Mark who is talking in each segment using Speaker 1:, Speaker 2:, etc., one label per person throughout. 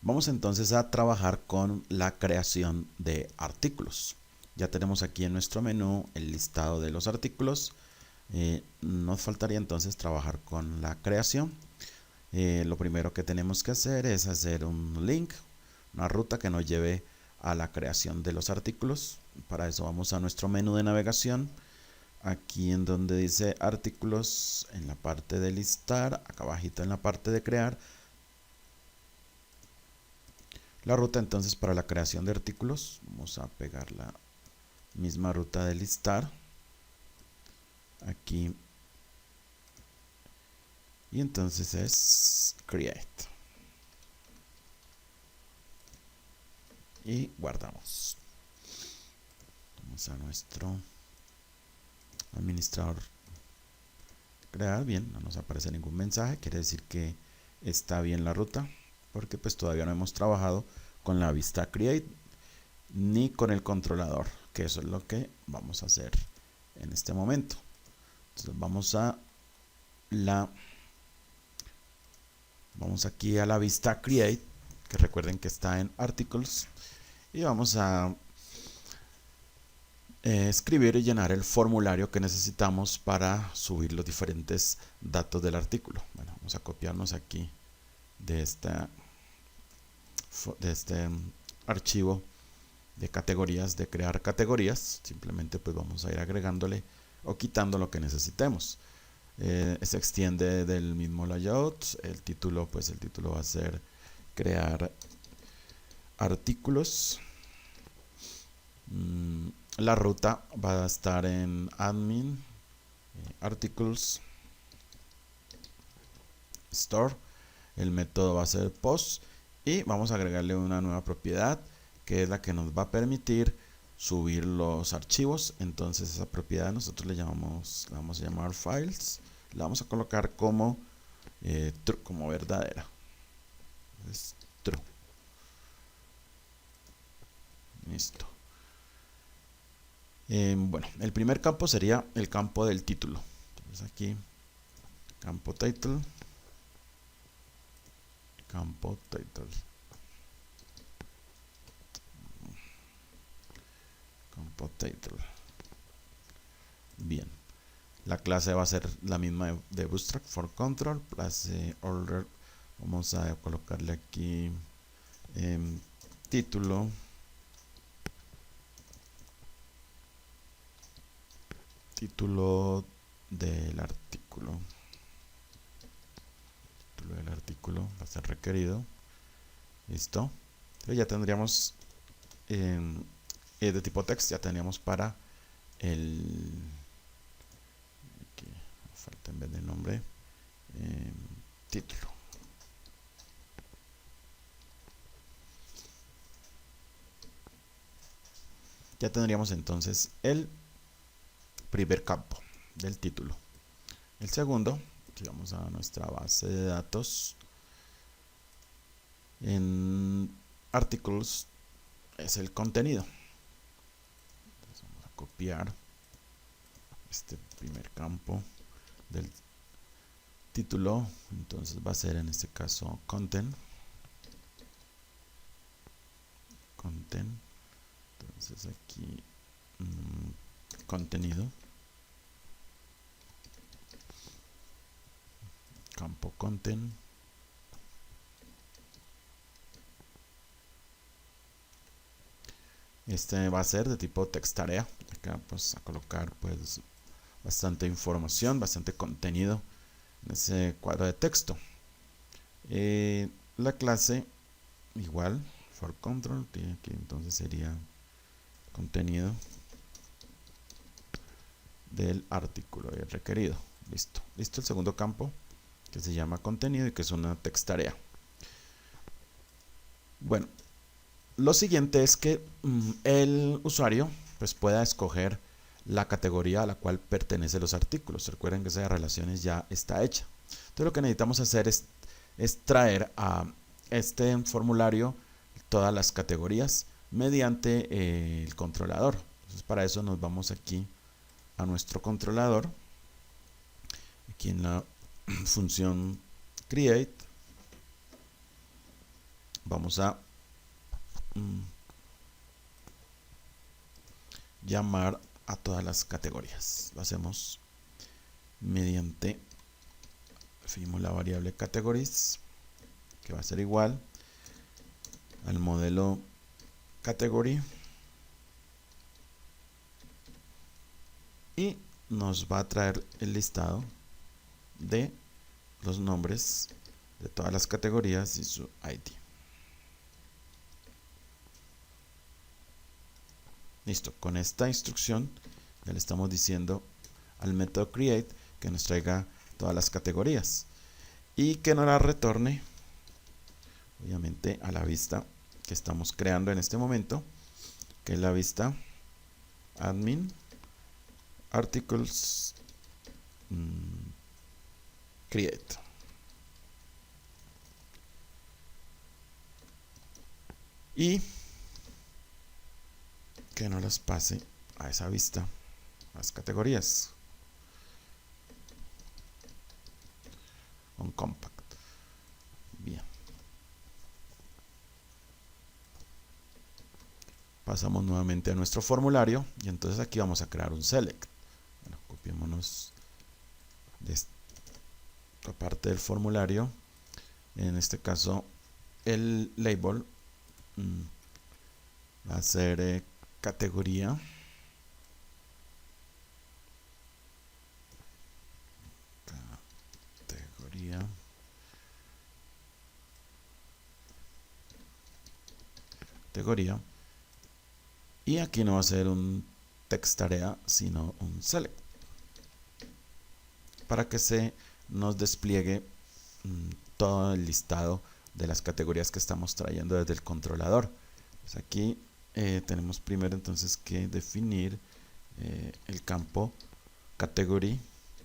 Speaker 1: Vamos entonces a trabajar con la creación de artículos. Ya tenemos aquí en nuestro menú el listado de los artículos. Nos faltaría entonces trabajar con la creación. Lo primero que tenemos que hacer es hacer un link, una ruta que nos lleve a la creación de los artículos. Para eso vamos a nuestro menú de navegación. Aquí en donde dice artículos, en la parte de listar, acá abajito en la parte de crear, la ruta entonces para la creación de artículos. Vamos a pegar la misma ruta de listar aquí y entonces es create y guardamos. Vamos a nuestro administrador crear. Bien, no nos aparece ningún mensaje, quiere decir que está bien la ruta, porque pues todavía no hemos trabajado con la vista create ni con el controlador, que eso es lo que vamos a hacer en este momento. Entonces vamos aquí a la vista create, que recuerden que está en articles, y vamos a escribir y llenar el formulario que necesitamos para subir los diferentes datos del artículo. Bueno, vamos a copiarnos aquí de este archivo de categorías, de crear categorías. Simplemente pues vamos a ir agregándole o quitando lo que necesitemos. Se extiende del mismo layout. El título, pues el título va a ser crear artículos. La ruta va a estar en admin, articles, store. El método va a ser post y vamos a agregarle una nueva propiedad que es la que nos va a permitir subir los archivos. Entonces esa propiedad nosotros la vamos a llamar files, la vamos a colocar como true, como verdadera. Es true. Listo. Bueno, el primer campo sería el campo del título. Entonces aquí campo title, campo title, campo title. Bien, la clase va a ser la misma de Bootstrap for Control, clase order. Vamos a colocarle aquí título, título del artículo. Título del artículo va a ser requerido. Listo. Entonces ya tendríamos de tipo text, ya tendríamos para el aquí falta en vez de nombre título. Ya tendríamos entonces el primer campo del título. El segundo, si vamos a nuestra base de datos, en articles es el contenido. Entonces vamos a copiar este primer campo del título, entonces va a ser en este caso content. Entonces aquí contenido, campo content, este va a ser de tipo text tarea. Acá pues a colocar pues bastante información, bastante contenido en ese cuadro de texto. La clase igual for control, que entonces sería contenido del artículo requerido. Listo el segundo campo, que se llama contenido y que es una text tarea. Bueno, lo siguiente es que el usuario pues pueda escoger la categoría a la cual pertenecen los artículos. Recuerden que esa relación ya está hecha. Entonces lo que necesitamos hacer es traer a este formulario todas las categorías mediante el controlador. Entonces para eso nos vamos aquí a nuestro controlador, aquí en la función create, vamos a llamar a todas las categorías. Lo hacemos mediante, definimos la variable categories, que va a ser igual al modelo category, y nos va a traer el listado de los nombres de todas las categorías y su ID. Listo, con esta instrucción ya le estamos diciendo al método create que nos traiga todas las categorías y que nos las retorne, obviamente, a la vista que estamos creando en este momento, que es la vista admin articles create. Y que no las pase a esa vista las categorías on compact. Bien, pasamos nuevamente a nuestro formulario y entonces aquí vamos a crear un select. Bueno, copiémonos de esta parte del formulario, en este caso el label va a ser categoría y aquí no va a ser un text tarea sino un select para que se nos despliegue todo el listado de las categorías que estamos trayendo desde el controlador. Pues aquí tenemos primero entonces que definir el campo category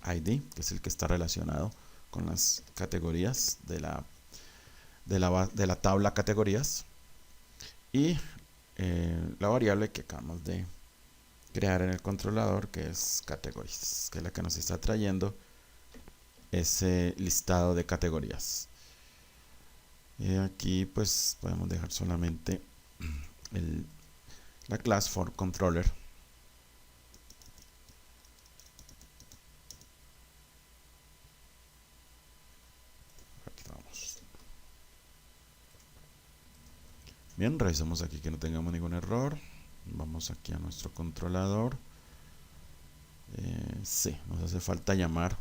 Speaker 1: ID, que es el que está relacionado con las categorías de la tabla categorías, y la variable que acabamos de crear en el controlador, que es categories, que es la que nos está trayendo ese listado de categorías. Y aquí pues podemos dejar solamente la class for controller. Aquí vamos. Bien, revisamos aquí que no tengamos ningún error. Vamos aquí a nuestro controlador. Sí, nos hace falta llamar.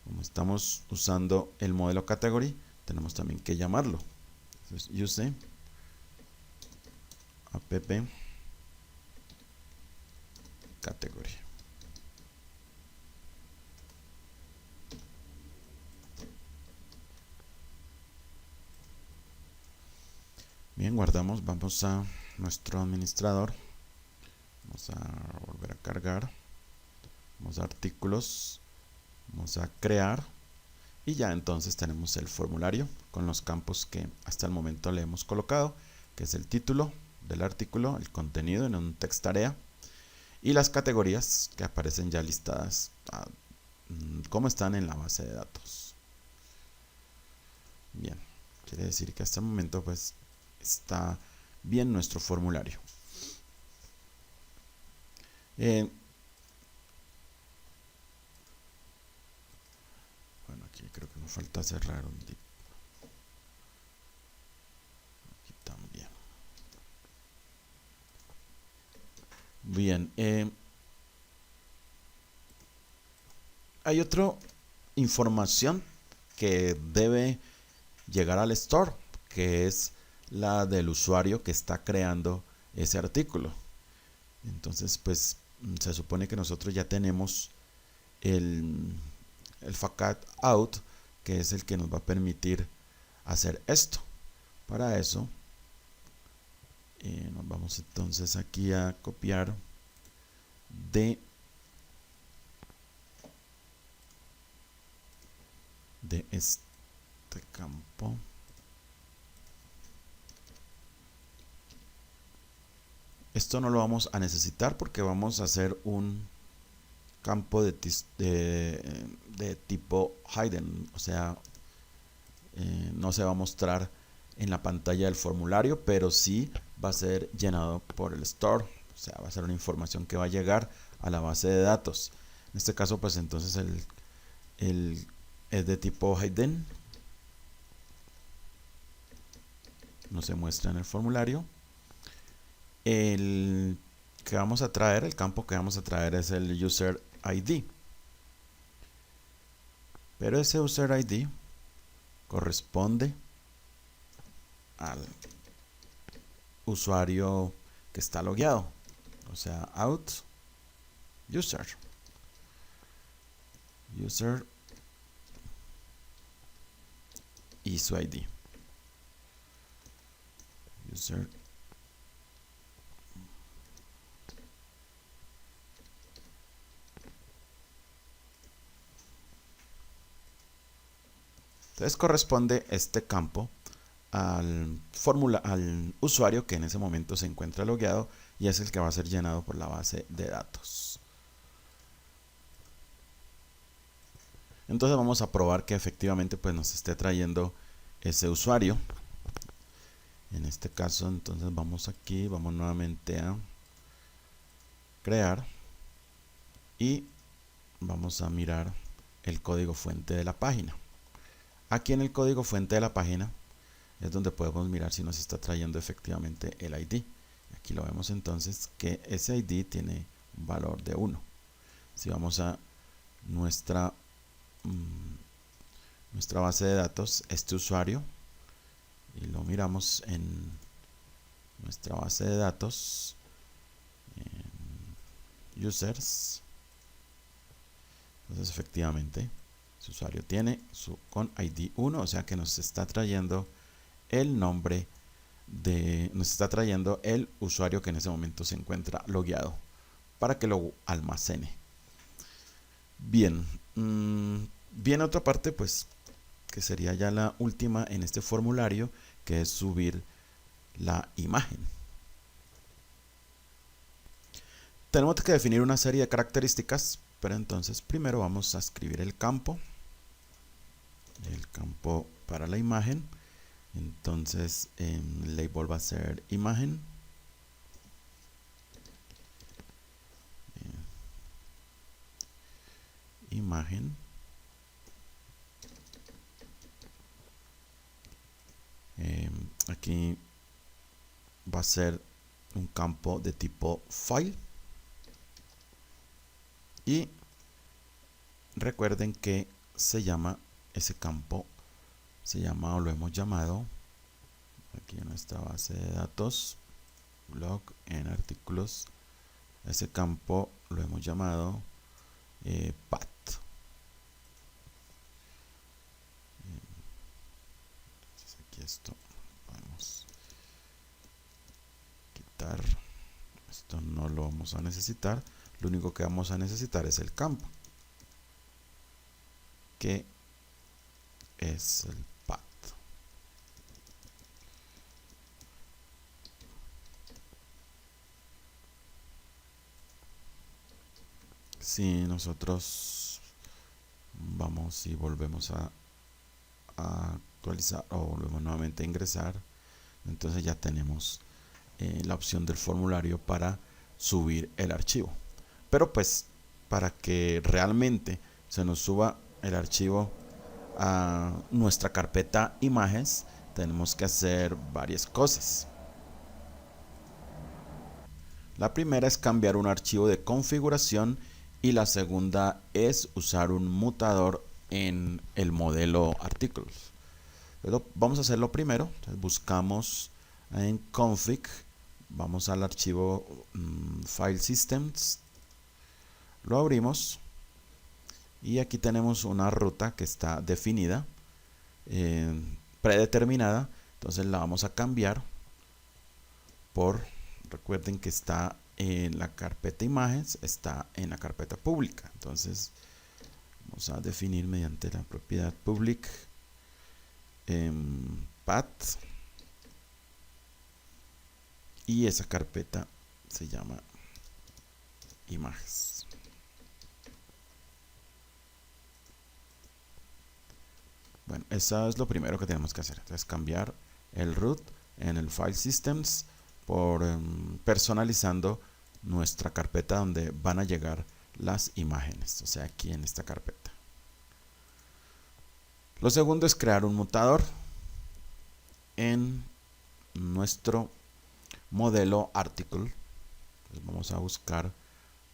Speaker 1: Como estamos usando el modelo category, tenemos también que llamarlo. Entonces, use app category. Bien, guardamos, vamos a nuestro administrador, vamos a volver a cargar, vamos a artículos, vamos a crear y ya entonces tenemos el formulario con los campos que hasta el momento le hemos colocado, que es el título del artículo, el contenido en un text tarea y las categorías que aparecen ya listadas como están en la base de datos. Bien, quiere decir que hasta el momento pues está bien nuestro formulario. Bueno, aquí creo que nos falta cerrar un div. Aquí también. Bien, hay otra información que debe llegar al store, que es la del usuario que está creando ese artículo. Entonces pues se supone que nosotros ya tenemos el facat out, que es el que nos va a permitir hacer esto. Para eso nos vamos entonces aquí a copiar de este campo esto. No lo vamos a necesitar porque vamos a hacer un campo de tipo hidden, o sea, no se va a mostrar en la pantalla del formulario, pero sí va a ser llenado por el store. O sea, va a ser una información que va a llegar a la base de datos. En este caso, pues entonces es de tipo hidden. No se muestra en el formulario. El que vamos a traer, el campo que vamos a traer es el user ID. Pero ese user ID corresponde al usuario que está logueado. O sea, out user y su ID. User entonces corresponde este campo al usuario que en ese momento se encuentra logueado y es el que va a ser llenado por la base de datos. Entonces vamos a probar que efectivamente pues nos esté trayendo ese usuario. En este caso entonces vamos aquí, vamos nuevamente a crear y vamos a mirar el código fuente de la página. Aquí en el código fuente de la página es donde podemos mirar si nos está trayendo efectivamente el ID. Aquí lo vemos entonces que ese ID tiene un valor de 1. Si vamos a nuestra base de datos, este usuario, y lo miramos en nuestra base de datos, en users, entonces efectivamente su usuario tiene con ID 1, o sea que nos está trayendo el nombre nos está trayendo el usuario que en ese momento se encuentra logueado para que lo almacene. Bien, viene otra parte pues que sería ya la última en este formulario, que es subir la imagen. Tenemos que definir una serie de características, pero entonces primero vamos a escribir el campo para la imagen. Entonces el label va a ser imagen. Imagen. Aquí va a ser un campo de tipo file. Y recuerden que ese campo se llama o lo hemos llamado aquí en nuestra base de datos blog en artículos. Ese campo lo hemos llamado path. Entonces aquí esto vamos a quitar, esto no lo vamos a necesitar. Lo único que vamos a necesitar es el campo, que es el path. Si nosotros vamos y volvemos a actualizar o volvemos nuevamente a ingresar, entonces ya tenemos la opción del formulario para subir el archivo. Pero pues para que realmente se nos suba el archivo a nuestra carpeta imágenes, tenemos que hacer varias cosas. La primera es cambiar un archivo de configuración y la segunda es usar un mutador en el modelo artículos. Pero vamos a hacerlo primero. Entonces buscamos en config, vamos al archivo file systems, lo abrimos y aquí tenemos una ruta que está definida, predeterminada. Entonces la vamos a cambiar por, recuerden que está en la carpeta imágenes, está en la carpeta pública. Entonces vamos a definir mediante la propiedad public path y esa carpeta se llama imágenes. Bueno, eso es lo primero que tenemos que hacer. Entonces cambiar el root en el file systems por personalizando nuestra carpeta donde van a llegar las imágenes, o sea, aquí en esta carpeta. Lo segundo es crear un mutador en nuestro modelo article. Pues vamos a buscar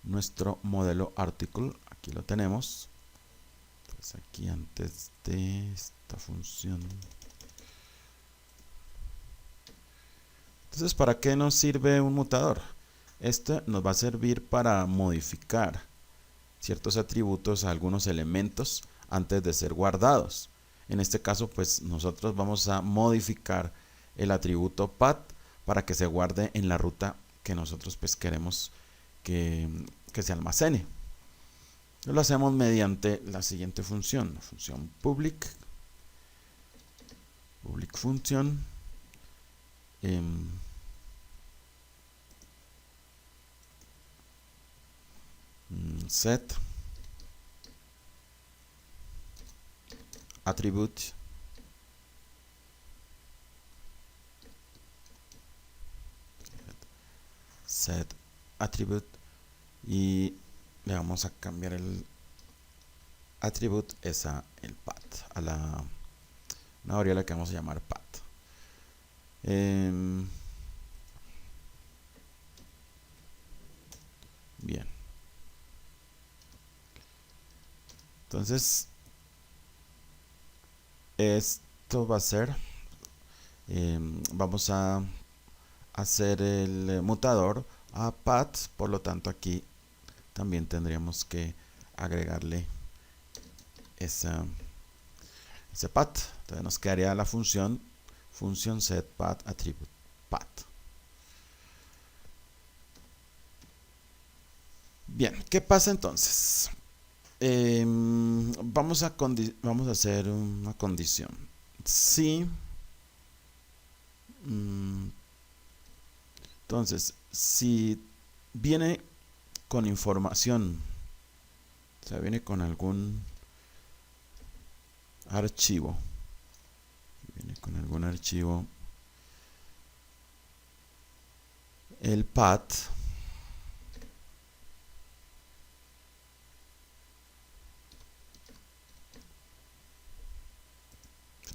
Speaker 1: nuestro modelo article, aquí lo tenemos. Pues aquí antes de esta función. Entonces, ¿para qué nos sirve un mutador? Este nos va a servir para modificar ciertos atributos a algunos elementos antes de ser guardados. En este caso, pues nosotros vamos a modificar el atributo path para que se guarde en la ruta que nosotros pues queremos que se almacene. Lo hacemos mediante la siguiente función, la función public function set attribute y le vamos a cambiar el attribute es a el path, a una variable que vamos a llamar path. Bien, entonces esto va a ser vamos a hacer el mutador a path, por lo tanto aquí también tendríamos que agregarle ese path. Entonces nos quedaría la función set path attribute path. Bien, ¿qué pasa entonces? Vamos a hacer una condición. Si entonces, si viene con información, o sea, viene con algún archivo, el path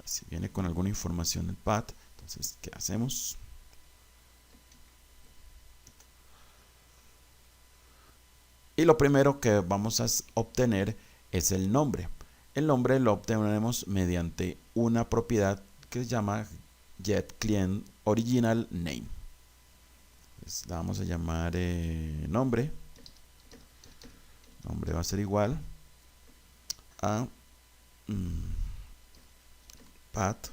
Speaker 1: si viene con alguna información el path, entonces, ¿qué hacemos? Y lo primero que vamos a obtener es el nombre. El nombre lo obtenemos mediante una propiedad que se llama getClientOriginalName. Pues la vamos a llamar nombre. Nombre va a ser igual a path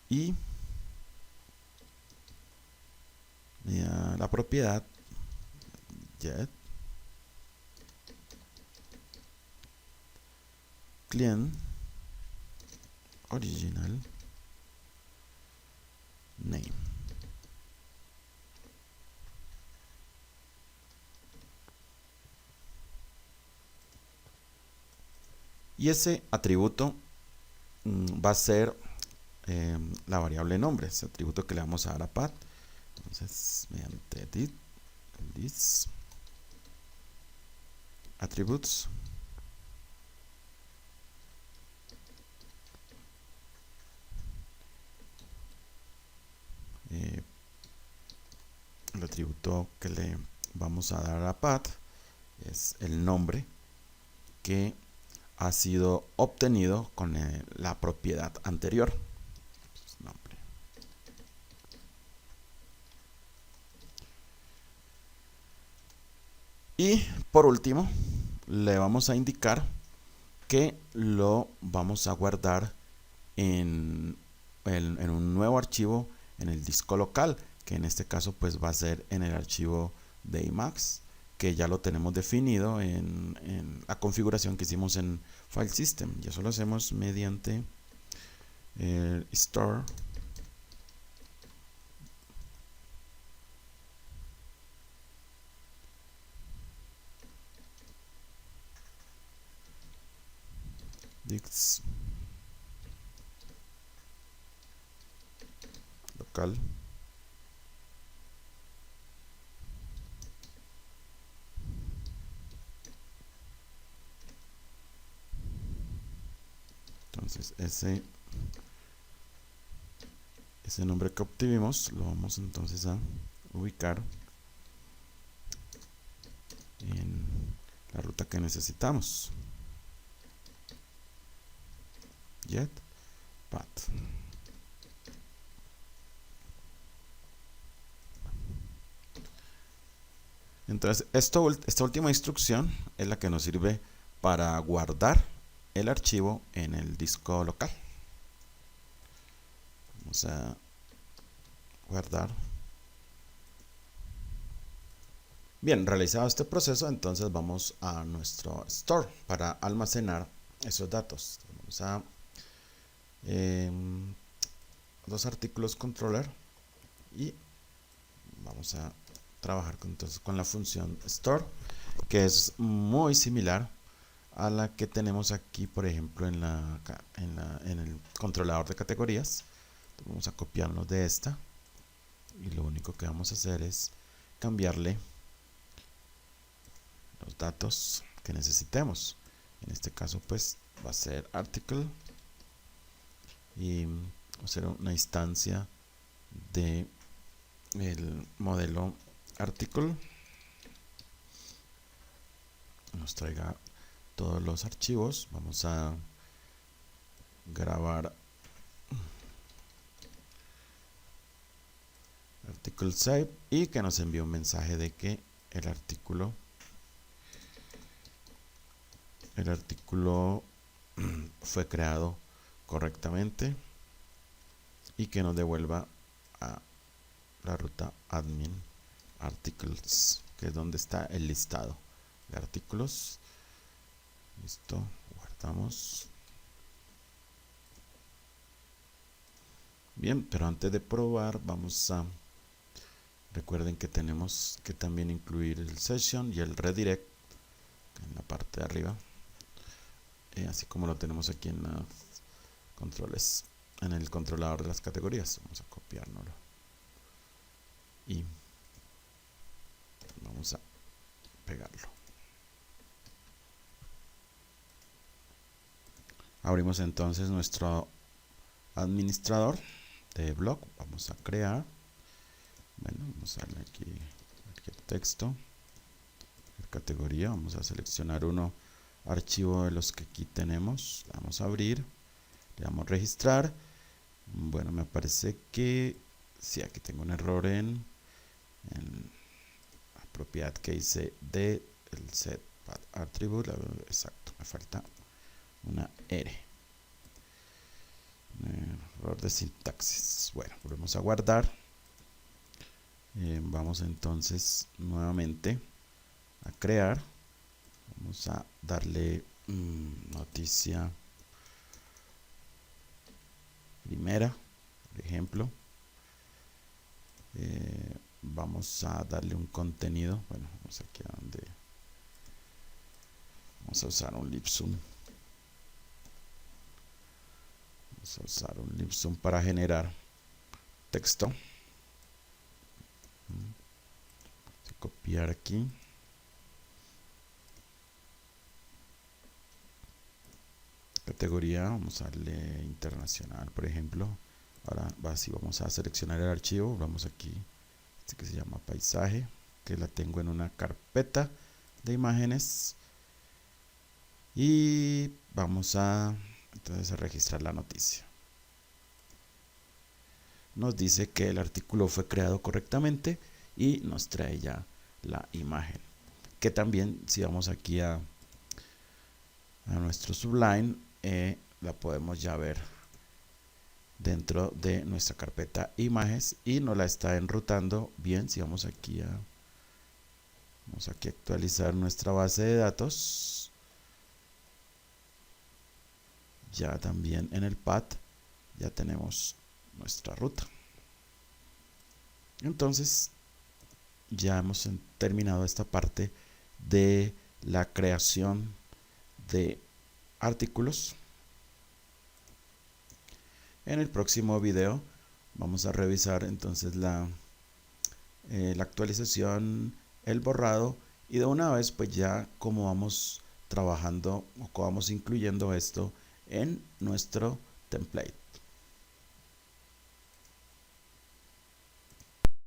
Speaker 1: y la propiedad get client original name. Y ese atributo va a ser la variable nombre, ese atributo que le vamos a dar a path. Entonces, mediante this attributes el atributo que le vamos a dar a path es el nombre que ha sido obtenido con la propiedad anterior. Nombre. Y por último, le vamos a indicar que lo vamos a guardar en un nuevo archivo en el disco local, que en este caso pues va a ser en el archivo de Emacs, que ya lo tenemos definido en la configuración que hicimos en File System. Y eso lo hacemos mediante el store local. Entonces ese nombre que obtuvimos lo vamos entonces a ubicar en la ruta que necesitamos. Get path. Entonces esta última instrucción es la que nos sirve para guardar el archivo en el disco local. Vamos a guardar. Bien, realizado este proceso, entonces vamos a nuestro store para almacenar esos datos. Vamos a los artículos controller y vamos a trabajar entonces con la función store, que es muy similar a la que tenemos aquí, por ejemplo, en el controlador de categorías. Entonces vamos a copiarnos de esta y lo único que vamos a hacer es cambiarle los datos que necesitemos. En este caso pues va a ser article y va a ser una instancia de el modelo article. Nos traiga todos los archivos. Vamos a grabar article save y que nos envíe un mensaje de que el artículo fue creado correctamente y que nos devuelva a la ruta admin articles, que es donde está el listado de artículos. Listo, guardamos. Bien, pero antes de probar recuerden que tenemos que también incluir el session y el redirect en la parte de arriba, así como lo tenemos aquí en los controles, en el controlador de las categorías. Vamos a copiárnoslo y vamos a pegarlo. Abrimos entonces nuestro administrador de blog. Vamos a crear, vamos a darle aquí texto, categoría, vamos a seleccionar uno archivo de los que aquí tenemos, le damos a abrir, le damos a registrar. Bueno, me parece que sí, aquí tengo un error en la propiedad que hice de el set attribute. Exacto, me falta una R, error de sintaxis. Bueno, volvemos a guardar. Vamos entonces nuevamente a crear. Vamos a darle noticia primera, por ejemplo. Vamos a darle un contenido. Bueno, vamos aquí a donde vamos a usar un libsum. Vamos a usar un libsum para generar texto. Vamos a copiar aquí. Categoría, vamos a darle internacional, por ejemplo. Ahora si vamos a seleccionar el archivo, vamos aquí, este que se llama paisaje, que la tengo en una carpeta de imágenes, y vamos a entonces a registrar la noticia. Nos dice que el artículo fue creado correctamente y nos trae ya la imagen, que también si vamos aquí a nuestro Sublime, la podemos ya ver dentro de nuestra carpeta imágenes y nos la está enrutando bien. Si vamos aquí a actualizar nuestra base de datos, ya también en el path ya tenemos nuestra ruta. Entonces ya hemos terminado esta parte de la creación de artículos. En el próximo video Vamos a revisar entonces la actualización, el borrado, y de una vez pues ya como vamos trabajando o como vamos incluyendo esto en nuestro template.